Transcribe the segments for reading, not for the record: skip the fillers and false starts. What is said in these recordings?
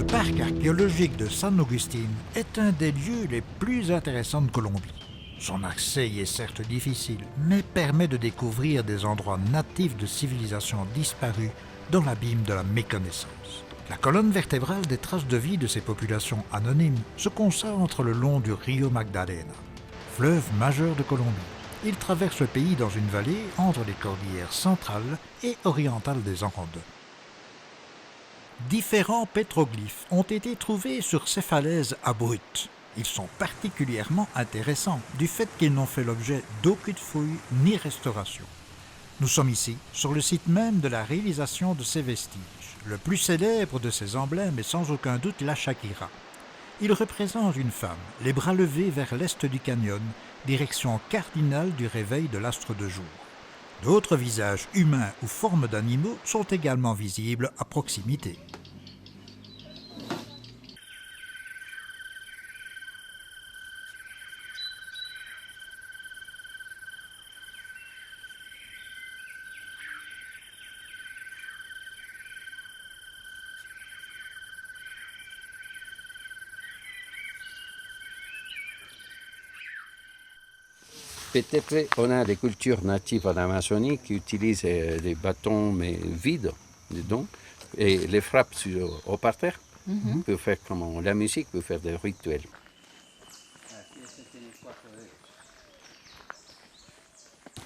Le parc archéologique de San Agustín est un des lieux les plus intéressants de Colombie. Son accès y est certes difficile, mais permet de découvrir des endroits natifs de civilisations disparues dans l'abîme de la méconnaissance. La colonne vertébrale des traces de vie de ces populations anonymes se concentre le long du Rio Magdalena, fleuve majeur de Colombie. Il traverse le pays dans une vallée entre les cordillères centrales et orientales des Andes. Différents pétroglyphes ont été trouvés sur ces falaises abruptes. Ils sont particulièrement intéressants du fait qu'ils n'ont fait l'objet d'aucune fouille ni restauration. Nous sommes ici, sur le site même de la réalisation de ces vestiges. Le plus célèbre de ces emblèmes est sans aucun doute la Shakira. Il représente une femme, les bras levés vers l'est du canyon, direction cardinale du réveil de l'astre de jour. D'autres visages humains ou formes d'animaux sont également visibles à proximité. Peut-être on a des cultures natives en Amazonie qui utilisent des bâtons mais vides dedans et les frappent au parterre pour faire comme la musique, pour faire des rituels.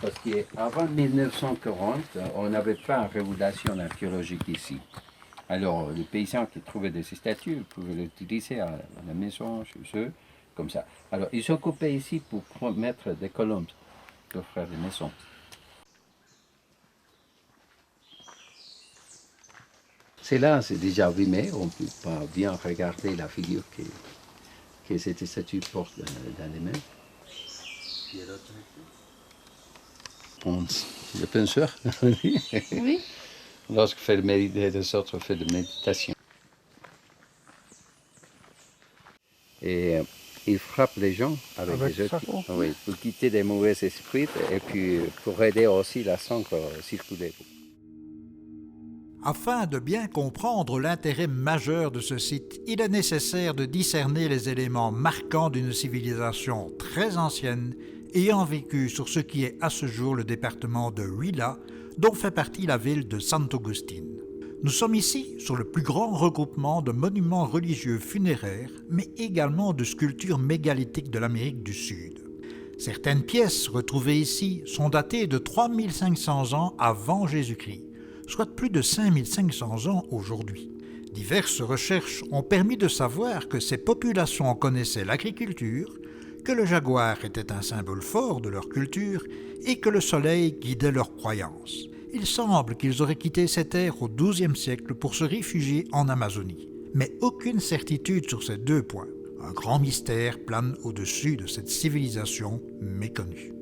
Parce qu'avant 1940, on n'avait pas de régulation archéologique ici. Alors les paysans qui trouvaient des statues pouvaient l'utiliser à la maison, chez eux. Comme ça. Alors, ils sont coupés ici pour mettre des colonnes pour faire des maisons. C'est là, c'est déjà abîmé, on ne peut pas bien regarder la figure que cette statue porte dans les mains. Le penseur, Oui. lorsque fait des autres fait de méditation. Et il frappe les gens avec des outils, oui, pour quitter des mauvais esprits et puis pour aider aussi la sang à circuler. Afin de bien comprendre l'intérêt majeur de ce site, il est nécessaire de discerner les éléments marquants d'une civilisation très ancienne ayant vécu sur ce qui est à ce jour le département de Huila, dont fait partie la ville de Sant Agustín. Nous sommes ici sur le plus grand regroupement de monuments religieux funéraires, mais également de sculptures mégalithiques de l'Amérique du Sud. Certaines pièces retrouvées ici sont datées de 3500 ans avant Jésus-Christ, soit plus de 5500 ans aujourd'hui. Diverses recherches ont permis de savoir que ces populations connaissaient l'agriculture, que le jaguar était un symbole fort de leur culture et que le soleil guidait leurs croyances. Il semble qu'ils auraient quitté ces terres au XIIe siècle pour se réfugier en Amazonie. Mais aucune certitude sur ces deux points. Un grand mystère plane au-dessus de cette civilisation méconnue.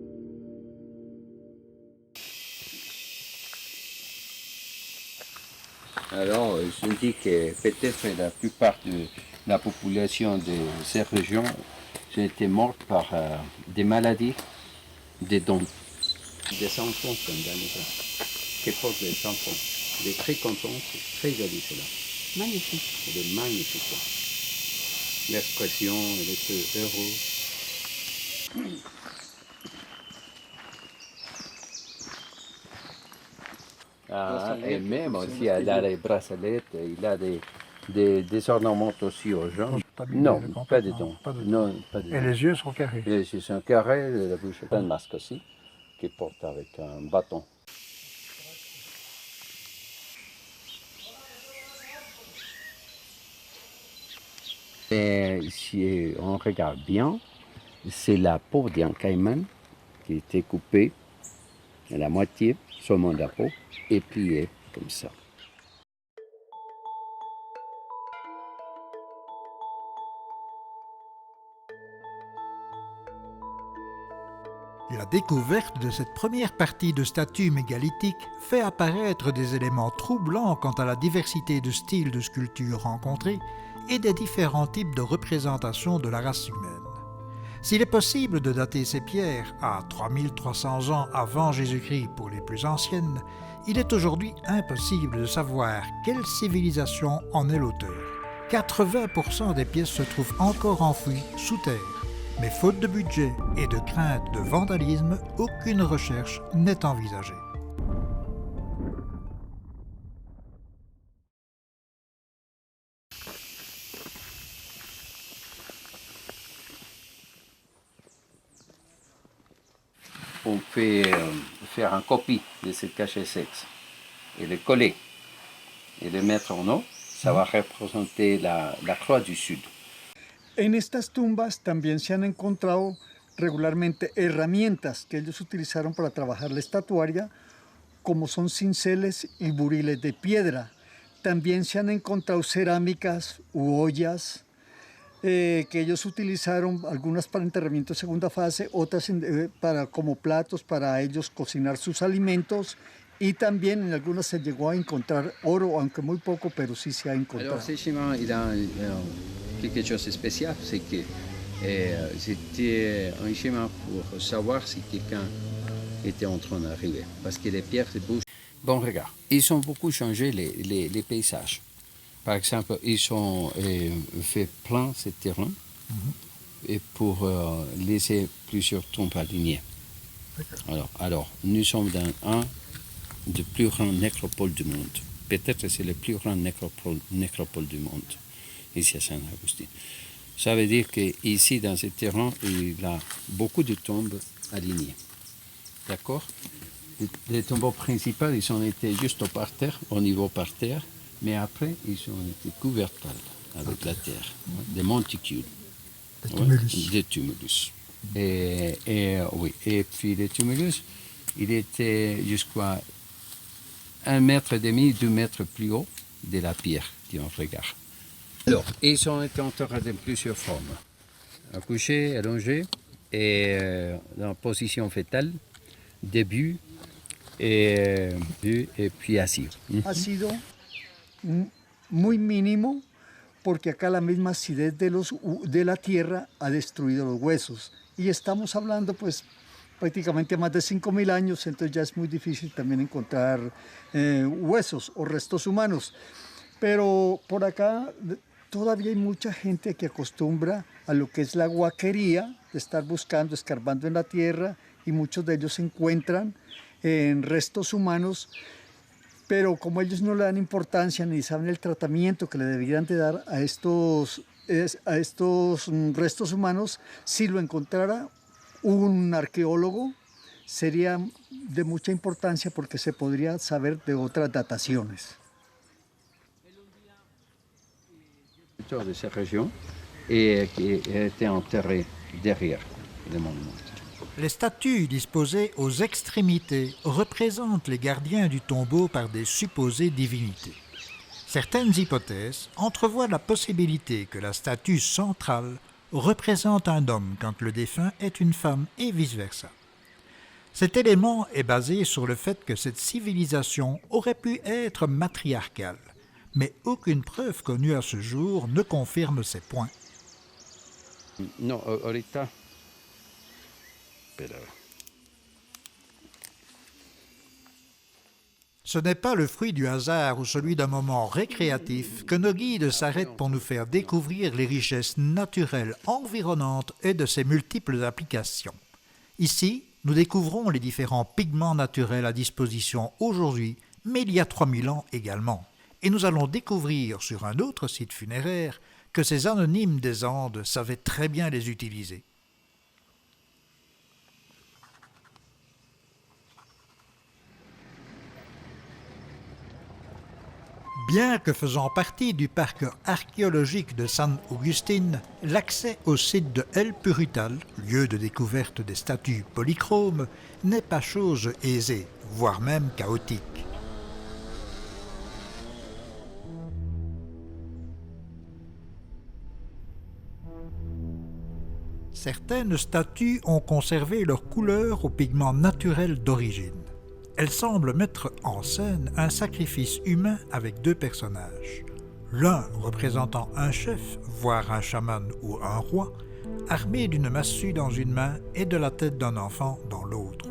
Alors, je dis que peut-être la plupart de la population de ces régions a été morte par des maladies des dents. Des enfants comme dans les bras. Qui portent des enfants. Il est très content, c'est très joli cela. Magnifique. Il est magnifique. L'expression, il est heureux. Ah, et même aussi, il a les bracelets, il a des ornements aussi aux gens. Non, pas de dents. Non, pas de dents. Et les yeux sont carrés. Les yeux sont carrés, la bouche est un masque aussi, qu'il porte avec un bâton. Et si on regarde bien, c'est la peau d'un caïman qui a été coupée à la moitié, seulement de la peau, et pliée comme ça. La découverte de cette première partie de statues mégalithiques fait apparaître des éléments troublants quant à la diversité de styles de sculpture rencontrés et des différents types de représentations de la race humaine. S'il est possible de dater ces pierres à 3300 ans avant Jésus-Christ pour les plus anciennes, il est aujourd'hui impossible de savoir quelle civilisation en est l'auteur, 80% des pièces se trouvent encore enfouies sous terre. Mais faute de budget et de crainte de vandalisme, aucune recherche n'est envisagée. On peut faire une copie de cette cachette sexe et le coller et le mettre en eau. Ça va représenter la croix du Sud. En estas tumbas también se han encontrado regularmente herramientas que ellos utilizaron para trabajar la estatuaria, como son cinceles y buriles de piedra. También se han encontrado cerámicas u ollas que ellos utilizaron, algunas para enterramiento de segunda fase, otras como platos para ellos cocinar sus alimentos, y también en algunas se llegó a encontrar oro, aunque muy poco, pero sí se ha encontrado. Alors, ce schéma, il a quelque chose de spécial, c'est que c'était un schéma pour savoir si quelqu'un était en train d'arriver, parce que les pierres se bougent. Bon, regarde, ils ont beaucoup changé les paysages. Par exemple, ils ont fait plein ce terrain et pour laisser plusieurs tombes alignées. Alors, nous sommes dans un des plus grands nécropoles du monde. Peut-être que c'est le plus grand nécropole du monde, ici à Saint-Augustin. Ça veut dire qu'ici, dans ce terrain, il y a beaucoup de tombes alignées. D'accord? Les tombeaux principaux, ils ont été juste au parterre, au niveau parterre, mais après, ils ont été couverts avec la terre, des monticules. Des tumulus. Oui. Et puis les tumulus, il était jusqu'à 1,5 mètre, 2 mètres plus haut de la pierre qu'on regarde. Alors, ils ont été enterrés de plusieurs formes. Accouchés, allongés, et en position fétale, début, et puis assis. Ha sido muy mínimo porque acá la misma acidez de la tierra ha destruido los huesos. Y estamos hablando pues prácticamente más de 5.000 años, entonces ya es muy difícil también encontrar huesos o restos humanos. Pero por acá todavía hay mucha gente que acostumbra a lo que es la huaquería, de estar buscando, escarbando en la tierra, y muchos de ellos se encuentran en restos humanos, pero como ellos no le dan importancia ni saben el tratamiento que le deberían de dar a estos restos humanos, si lo encontrara un arqueólogo sería de mucha importancia porque se podría saber de otras dataciones. De cette région et qui a été enterré derrière le monument. Les statues disposées aux extrémités représentent les gardiens du tombeau par des supposées divinités. Certaines hypothèses entrevoient la possibilité que la statue centrale représente un homme quand le défunt est une femme et vice-versa. Cet élément est basé sur le fait que cette civilisation aurait pu être matriarcale, mais aucune preuve connue à ce jour ne confirme ces points. Non, ahorita. Pero... Ce n'est pas le fruit du hasard ou celui d'un moment récréatif que nos guides s'arrêtent pour nous faire découvrir les richesses naturelles environnantes et de ses multiples applications. Ici, nous découvrons les différents pigments naturels à disposition aujourd'hui, mais il y a 3000 ans également. Et nous allons découvrir sur un autre site funéraire que ces anonymes des Andes savaient très bien les utiliser. Bien que faisant partie du parc archéologique de San Agustín, l'accès au site de El Purital, lieu de découverte des statues polychromes, n'est pas chose aisée, voire même chaotique. Certaines statues ont conservé leur couleur aux pigments naturels d'origine. Elles semblent mettre en scène un sacrifice humain avec deux personnages. L'un représentant un chef, voire un chaman ou un roi, armé d'une massue dans une main et de la tête d'un enfant dans l'autre.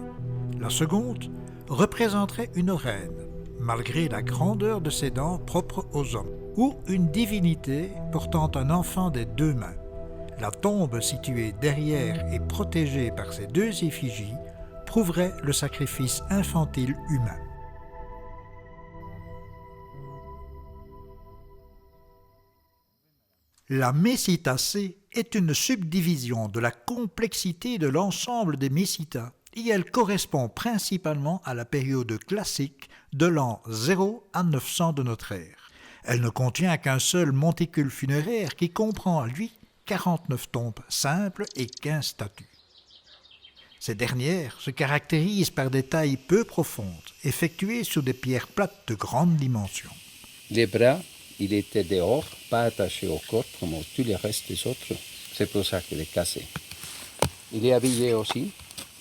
La seconde représenterait une reine, malgré la grandeur de ses dents propres aux hommes, ou une divinité portant un enfant des deux mains. La tombe située derrière et protégée par ces deux effigies prouverait le sacrifice infantile humain. La Messitacée est une subdivision de la complexité de l'ensemble des Messitas et elle correspond principalement à la période classique de l'an 0 à 900 de notre ère. Elle ne contient qu'un seul monticule funéraire qui comprend à lui 49 tombes simples et 15 statues. Ces dernières se caractérisent par des tailles peu profondes, effectuées sur des pierres plates de grande dimension. Les bras, il était dehors, pas attaché au corps comme tous les restes des autres. C'est pour ça qu'il est cassé. Il est habillé aussi,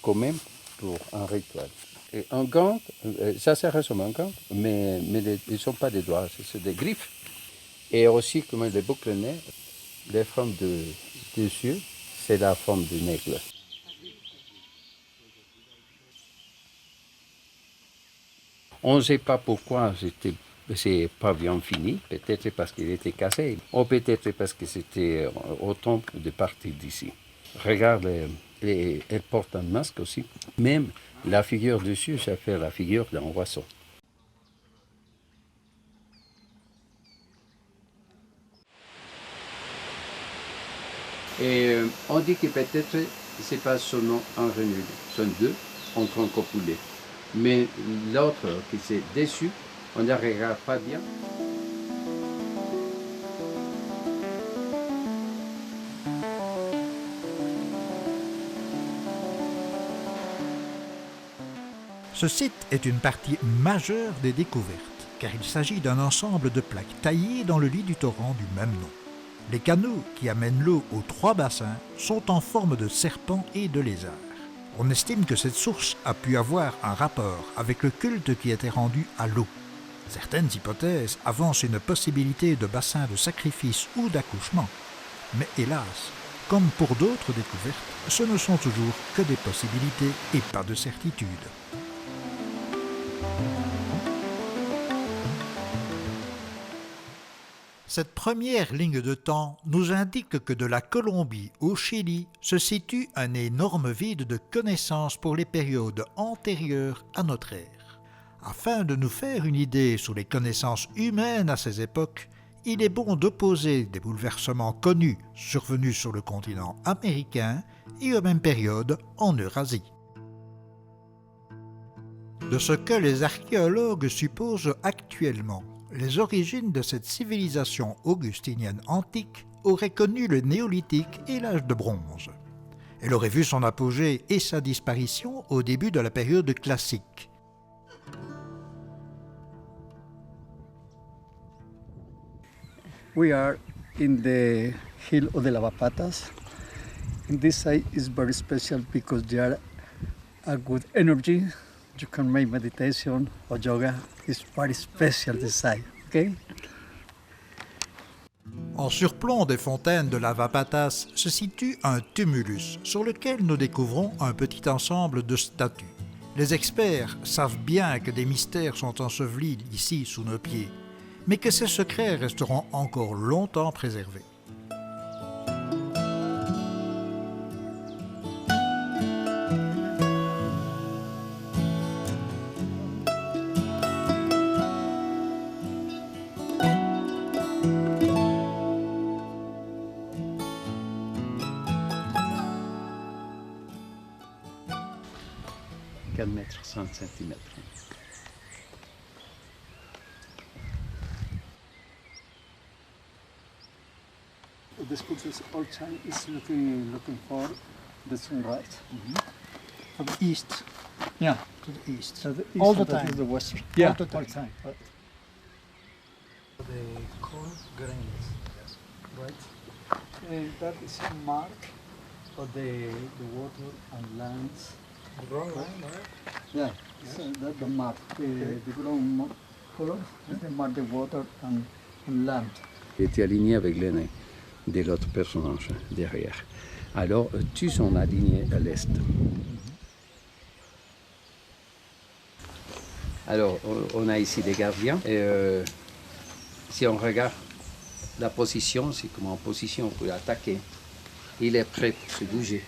quand même, pour un rituel. Et un gant, ça ressemble à un gant, mais ils ne sont pas des doigts, c'est des griffes. Et aussi, comme les boucles nez, les formes de dessus, c'est la forme d'une aigle. On ne sait pas pourquoi c'est pas bien fini, peut-être parce qu'il était cassé, ou peut-être parce que c'était autant de partir d'ici. Regarde, elle porte un masque aussi. Même la figure dessus, ça fait la figure d'un oiseau. Et on dit que peut-être c'est pas seulement un renouvelé, ce sont deux en train de copuler. Mais l'autre qui c'est dessus, on ne regarde pas bien. Ce site est une partie majeure des découvertes, car il s'agit d'un ensemble de plaques taillées dans le lit du torrent du même nom. Les canaux qui amènent l'eau aux trois bassins sont en forme de serpent et de lézard. On estime que cette source a pu avoir un rapport avec le culte qui était rendu à l'eau. Certaines hypothèses avancent une possibilité de bassin de sacrifice ou d'accouchement. Mais hélas, comme pour d'autres découvertes, ce ne sont toujours que des possibilités et pas de certitude. Cette première ligne de temps nous indique que de la Colombie au Chili se situe un énorme vide de connaissances pour les périodes antérieures à notre ère. Afin de nous faire une idée sur les connaissances humaines à ces époques, il est bon d'opposer des bouleversements connus survenus sur le continent américain et aux mêmes périodes en Eurasie. De ce que les archéologues supposent actuellement, les origines de cette civilisation augustinienne antique auraient connu le néolithique et l'âge de bronze. Elle aurait vu son apogée et sa disparition au début de la période classique. We are in the hill of the Lavapatas. And this site is very special because there are a good energy. You can make meditation or yoga. It's very special this site, okay? En surplomb des fontaines de Lavapatas se situe un tumulus sur lequel nous découvrons un petit ensemble de statues. Les experts savent bien que des mystères sont ensevelis ici sous nos pieds, mais que ces secrets resteront encore longtemps préservés. Mètres, 100 cm. The sculptures all time is looking for the sunrise. To the east. Yeah, to the east. So the All the that time. is the western. Yeah. All the time. The corn grains, right? And that is a mark of the water and lands. Wrong line, right? Yeah, so that's the mark. The brown color is the mark the water and land. Il était aligné avec le nez de l'autre personnage derrière. Alors, tous sont alignés à l'est. Alors, on a ici des gardiens. Et, si on regarde la position, c'est comme en position pour attaquer. Il est prêt pour se bouger.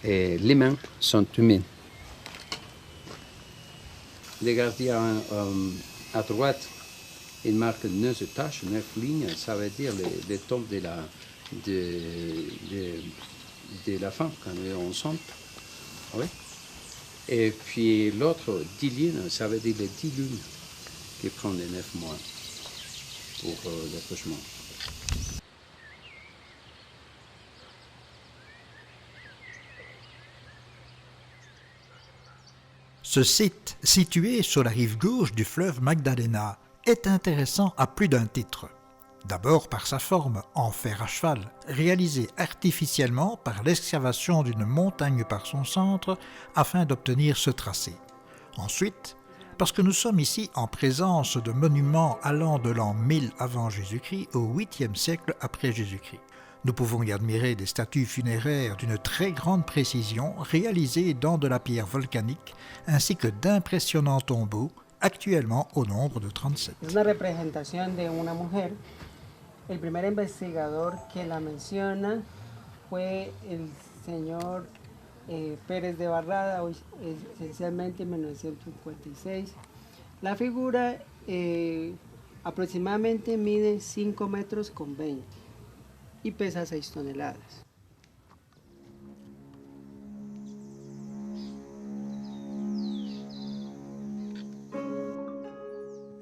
Et les mains sont humaines. Les gardiens à droite, ils marquent 9 taches, 9 lignes. Ça veut dire les tombes de la femme quand on saute. Oui. Et puis l'autre, 10 lignes, ça veut dire les 10 lunes qui prennent les 9 mois pour l'accouchement. Ce site, situé sur la rive gauche du fleuve Magdalena, est intéressant à plus d'un titre. D'abord par sa forme en fer à cheval, réalisée artificiellement par l'excavation d'une montagne par son centre afin d'obtenir ce tracé. Ensuite, parce que nous sommes ici en présence de monuments allant de l'an 1000 avant Jésus-Christ au 8e siècle après Jésus-Christ. Nous pouvons y admirer des statues funéraires d'une très grande précision réalisées dans de la pierre volcanique ainsi que d'impressionnants tombeaux, actuellement au nombre de 37. Es una representación de una mujer. El primer investigador que la menciona fue el señor Pérez de Barrada, esencialmente en 1956. La figura aproximadamente mide 5 metros con 20 y pesa 6 toneladas.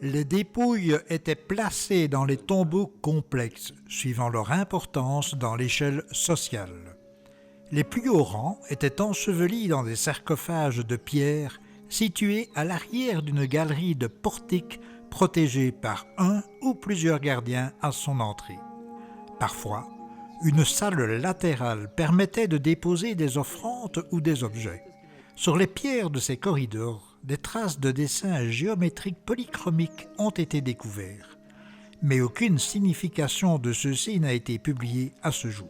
Les dépouilles étaient placées dans les tombeaux complexes, suivant leur importance dans l'échelle sociale. Les plus hauts rangs étaient ensevelis dans des sarcophages de pierre situés à l'arrière d'une galerie de portiques protégée par un ou plusieurs gardiens à son entrée. Parfois, une salle latérale permettait de déposer des offrandes ou des objets. Sur les pierres de ces corridors, des traces de dessins géométriques polychromiques ont été découverts, mais aucune signification de ceux-ci n'a été publiée à ce jour.